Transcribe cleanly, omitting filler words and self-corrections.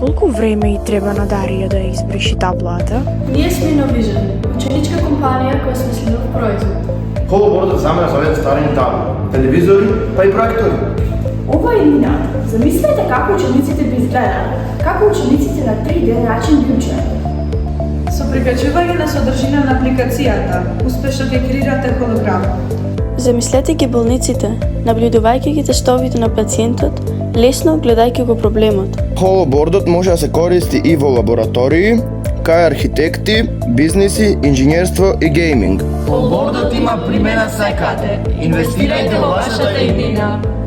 Колку време и треба на Дарија да ја избриши таблата? Ние сме Innovision, ученичка компанија која смислила производ. Холобордот замена за овие старини табли, телевизори, па и проектори. Ова е Нина. Замислете како учениците би изгледале, како учениците на 3D начин би учеле. Со прикачување на содржина на апликацијата, успешно ќе креирате холограм. Замислете ги болниците, наблюдувајќи ги тештовите на пациентот, лесно гледајќи го проблемот. Холобордот може да се користи и во лаборатории, кај архитекти, бизниси, инженерство и гейминг. Холобордот има примена секаде. Инвестирајте во вашата идеја.